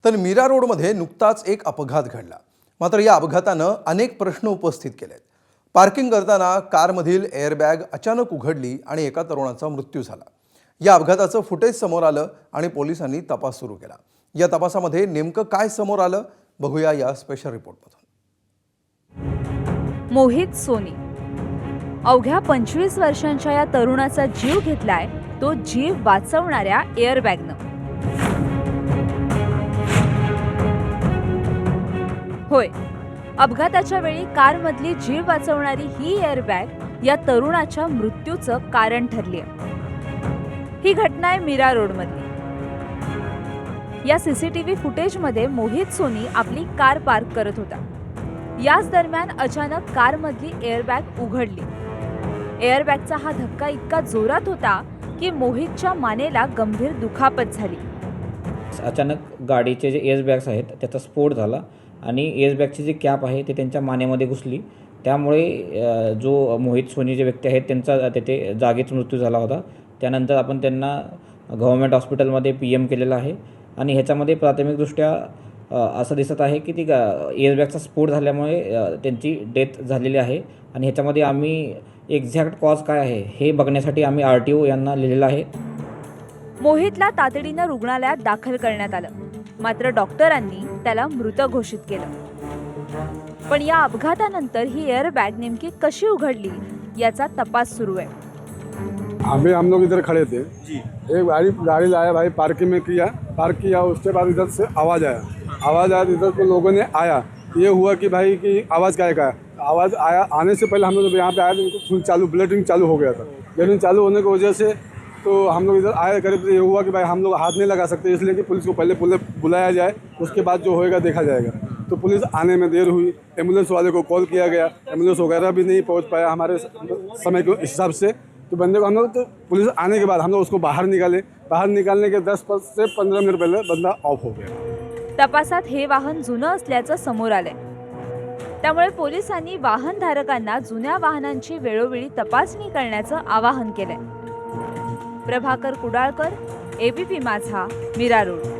तर मीरा रोडमध्ये नुकताच एक अपघात घडला। मात्र या अपघातानं अनेक प्रश्न उपस्थित केलेत। पार्किंग करताना कारमधील एअरबॅग अचानक उघडली आणि एका तरुणाचा मृत्यू झाला। या अपघाताचं फुटेज समोर आलं आणि पोलिसांनी तपास सुरू केला। या तपासामध्ये नेमकं काय समोर आलं बघूया या स्पेशल रिपोर्टमधून। मोहित सोनी अवघ्या 25 वर्षांच्या या तरुणाचा जीव घेतलाय तो जीव वाचवणाऱ्या एअरबॅगनं। होय, अपघाताच्या वेळी कारमधली जीव वाचवणारी ही एअरबॅग या तरुणाच्या मृत्यूचं कारण ठरली आहे। ही घटना आहे मीरा रोडमधली। या सीसीटीव्ही फुटेजमध्ये मोहित सोनी आपली कार पार्क करत होता। याच दरम्यान अचानक कारमधली एअरबॅग उघडली। एअरबॅगचा हा धक्का इतका जोरात होता की मोहितच्या मानेला गंभीर दुखापत झाली। अचानक गाडीचे जे एअरबॅग्स आहेत त्याचा स्फोट झाला आणि एअरबॅगची जी कॅप आहे ते त्यांच्या मानेमध्ये घुसली। त्यामुळे जो मोहित सोनी जे व्यक्ती आहेत त्यांचा तेथे जागीच मृत्यू झाला होता। त्यानंतर आपण त्यांना गव्हर्नमेंट हॉस्पिटलमध्ये PM केलेलं आहे आणि ह्याच्यामध्ये प्राथमिकदृष्ट्या असं दिसत आहे की ती एअरबॅगचा स्फोट झाल्यामुळे त्यांची डेथ झालेली आहे आणि ह्याच्यामध्ये आम्ही एक्झॅक्ट कॉज काय आहे हे बघण्यासाठी आम्ही RTO यांना लिहिलेलं आहे। मोहितला तातडीनं रुग्णालयात दाखल करण्यात आलं, मात्र डॉक्टरांनी त्याला मृत घोषित केलं। पण या अपघातानंतर ही एअरबॅग नेमकी कशी उघडली याचा तपास सुरू आहे। अभी हम लोग इधर खड़े थे जी। एक गाड़ी लाया भाई, पार्क किया। उसके बाद इधर से आवाज़ आया इधर तो लोगों ने आया। ये हुआ कि भाई कि आवाज़ क्या है, आवाज़ आया। आने से पहले हम लोग यहाँ पे आए तो इनको खून चालू, ब्लडिंग चालू हो गया था। ब्लडिंग चालू होने की वजह से तो हम लोग इधर आए करीब, तो ये हुआ कि भाई हम लोग हाथ नहीं लगा सकते, इसलिए कि पुलिस को पहले बुलाया जाए, उसके बाद जो होएगा देखा जाएगा। तो पुलिस आने में देर हुई, एम्बुलेंस वाले को कॉल किया गया, एम्बुलेंस वगैरह भी नहीं पहुंच पाया हमारे समय के हिसाब से। तो बंदे को हम लोग, तो पुलिस आने के बाद हम लोग उसको बाहर निकाले। बाहर निकालने के 10 से 15 मिनट पहले बंदा ऑफ हो गया। तपासात हे वाहन जुनं असल्याचं समोर आलंय। त्यामुळे पोलिसांनी वाहनधारकांना जुन्या वाहनांची वेळोवेळी तपासणी करण्याचं आवाहन केलंय। प्रभाकर कुडाळकर, ABP माझा, मीरा रोड।